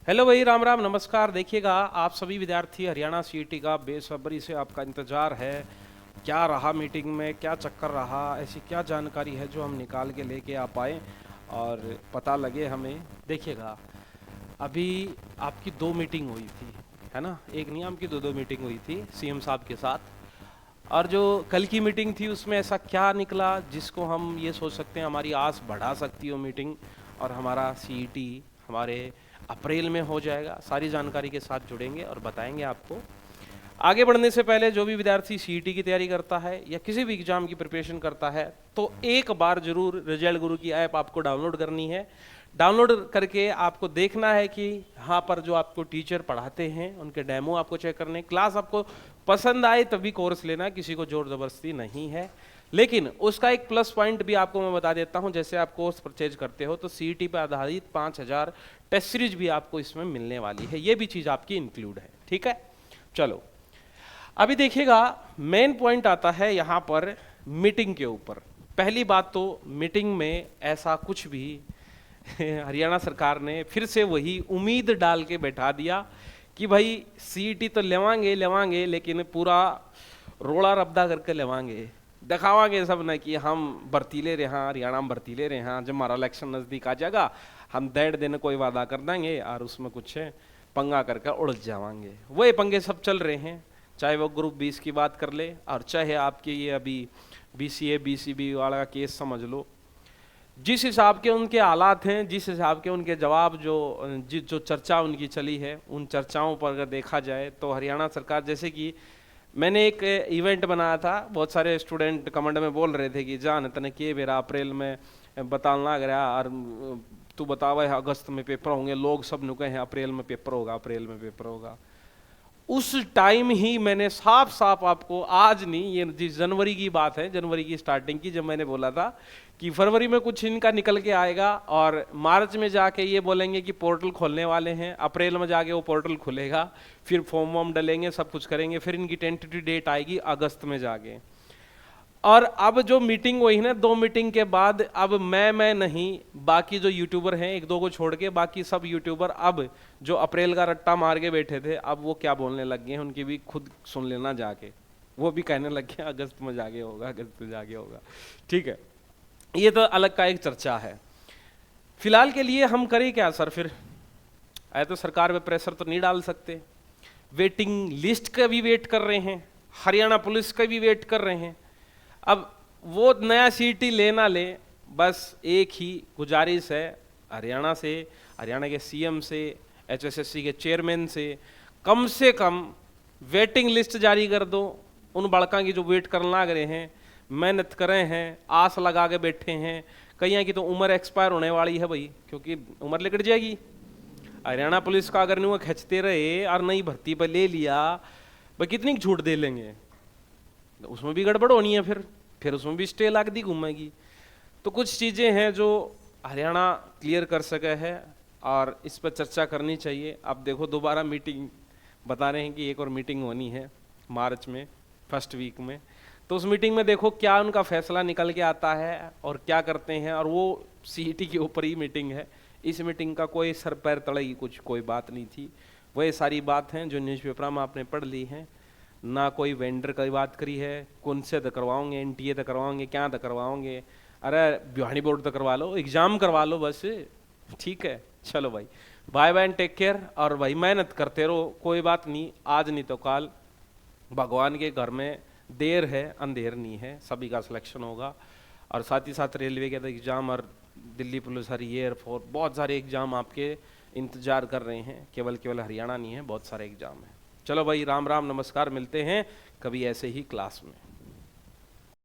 Hello भाई, राम राम, नमस्कार। देखिएगा, आप सभी विद्यार्थी हरियाणा सीईटी का बेसब्री से आपका इंतज़ार है। क्या रहा मीटिंग में, क्या चक्कर रहा, ऐसी क्या जानकारी है जो हम निकाल के लेके आ पाए और पता लगे हमें। देखिएगा, अभी आपकी दो मीटिंग हुई थी, है ना। एक नहीं, आपकी दो दो मीटिंग हुई थी सीएम साहब के साथ। और जो कल की मीटिंग थी उसमें ऐसा क्या निकला जिसको हम ये सोच सकते हैं हमारी आस बढ़ा सकती हो मीटिंग, और हमारा सीईटी हमारे अप्रैल में हो जाएगा। सारी जानकारी के साथ जुड़ेंगे और बताएंगे आपको। आगे बढ़ने से पहले जो भी विद्यार्थी सीईटी की तैयारी करता है या किसी भी एग्जाम की प्रिपरेशन करता है, तो एक बार जरूर रिजल्ट गुरु की ऐप आपको डाउनलोड करनी है। डाउनलोड करके आपको देखना है कि यहाँ पर जो आपको टीचर पढ़ाते हैं उनके डेमो आपको चेक करने, क्लास आपको पसंद आए तभी कोर्स लेना, किसी को जोर जबरदस्ती नहीं है। लेकिन उसका एक प्लस पॉइंट भी आपको मैं बता देता हूं, जैसे आप कोर्स परचेज करते हो तो सीईटी पर आधारित 5000 टेस्ट सीरीज भी आपको इसमें मिलने वाली है। ये भी चीज आपकी इंक्लूड है, ठीक है। चलो, अभी देखिएगा, मेन पॉइंट आता है यहां पर मीटिंग के ऊपर। पहली बात तो मीटिंग में ऐसा कुछ भी हरियाणा सरकार ने फिर से वही उम्मीद डाल के बैठा दिया कि भाई सीईटी तो लेवांगे लेवांगे, लेकिन पूरा रोड़ा रब्दा करके लेवांगे, दिखावांगे सब ना कि हम भर्तीले रहे हैं, हरियाणा में भर्तीले रहे हैं। जब हमारा इलेक्शन नजदीक आ जाएगा हम 1.5 दिन कोई वादा कर देंगे और उसमें कुछ पंगा करके उड़ जावांगे। वही पंगे सब चल रहे हैं, चाहे वो ग्रुप 20 की बात कर ले और चाहे आपके ये अभी बीसीए बीसीबी वाला केस समझ लो। जिस हिसाब के उनके हालात हैं, जिस हिसाब के उनके जवाब जो चर्चा उनकी चली है, उन चर्चाओं पर अगर देखा जाए तो हरियाणा सरकार, जैसे कि मैंने एक इवेंट बनाया था, बहुत सारे स्टूडेंट कमेंट में बोल रहे थे कि जान तने के बेरा अप्रैल में बताना लग रहा और तू बतावा है अगस्त में पेपर होंगे, लोग सब नुके हैं अप्रैल में पेपर होगा, अप्रैल में पेपर होगा। उस टाइम ही मैंने साफ साफ आपको, आज नहीं, ये जिस जनवरी की बात है, जनवरी की स्टार्टिंग की, जब मैंने बोला था कि फरवरी में कुछ इनका निकल के आएगा और मार्च में जाके ये बोलेंगे कि पोर्टल खोलने वाले हैं, अप्रैल में जाके वो पोर्टल खुलेगा, फिर फॉर्म वॉर्म डलेंगे, सब कुछ करेंगे, फिर इनकी टेंटेटिव डेट आएगी अगस्त में जाके। और अब जो मीटिंग हुई ना, 2 मीटिंग के बाद, अब मैं नहीं, बाकी जो यूट्यूबर हैं, एक दो को छोड़ के बाकी सब यूट्यूबर अब जो अप्रैल का रट्टा मार के बैठे थे, अब वो क्या बोलने लग गए हैं, उनकी भी खुद सुन लेना जाके। वो भी कहने लग गए अगस्त में जाके होगा, अगस्त में जाके होगा। ठीक है, ये तो अलग का एक चर्चा है। फिलहाल के लिए हम करें क्या सर फिर? आए तो सरकार पे प्रेशर तो नहीं डाल सकते, वेटिंग लिस्ट का भी वेट कर रहे हैं, हरियाणा पुलिस का भी वेट कर रहे हैं। अब वो नया सीईटी ले ना ले, बस एक ही गुजारिश है हरियाणा से, हरियाणा के सीएम से, एचएसएससी के चेयरमैन से कम वेटिंग लिस्ट जारी कर दो। उन बड़का की जो वेट करने लग रहे हैं, मेहनत कर रहे हैं, आस लगा के बैठे हैं, कहीं की तो उम्र एक्सपायर होने वाली है भाई, क्योंकि उम्र निकट जाएगी। हरियाणा पुलिस का अगर नहीं वो खींचते रहे और नई भर्ती पर ले लिया, भाई कितनी छूट दे लेंगे, उसमें भी गड़बड़ होनी है, फिर उसमें भी स्टे लाग दी घूमेगी। तो कुछ चीज़ें हैं जो हरियाणा क्लियर कर सके है और इस पर चर्चा करनी चाहिए। अब देखो, दोबारा मीटिंग बता रहे हैं कि एक और मीटिंग होनी है मार्च में, फर्स्ट वीक में। तो उस मीटिंग में देखो क्या उनका फैसला निकल के आता है और क्या करते हैं, और वो सीईटी के ऊपर ही मीटिंग है। इस मीटिंग का कोई सर पैर तले की कुछ कोई बात नहीं थी। वही सारी बात हैं जो न्यूज़पेपर में आपने पढ़ ली हैं। ना कोई वेंडर की बात करी है, कौन से तक करवाओगे, एनटीए तक करवाओगे, क्या तक करवाओगे, अरे बिहानी बोर्ड तक करवा लो, एग्जाम करवा लो बस, ठीक है। चलो भाई, bye bye and take care. और भाई मेहनत करते रहो, कोई बात नहीं, आज नहीं तो कल भगवान के घर में देर है अंधेर नहीं है, सभी का सिलेक्शन होगा। और साथ ही साथ रेलवे के एग्जाम और दिल्ली पुलिस, हरी एयरफोर्स, बहुत सारे एग्जाम आपके इंतजार कर रहे हैं, केवल हरियाणा नहीं है, बहुत सारे एग्जाम हैं। चलो भाई, राम राम, नमस्कार, मिलते हैं कभी ऐसे ही क्लास में।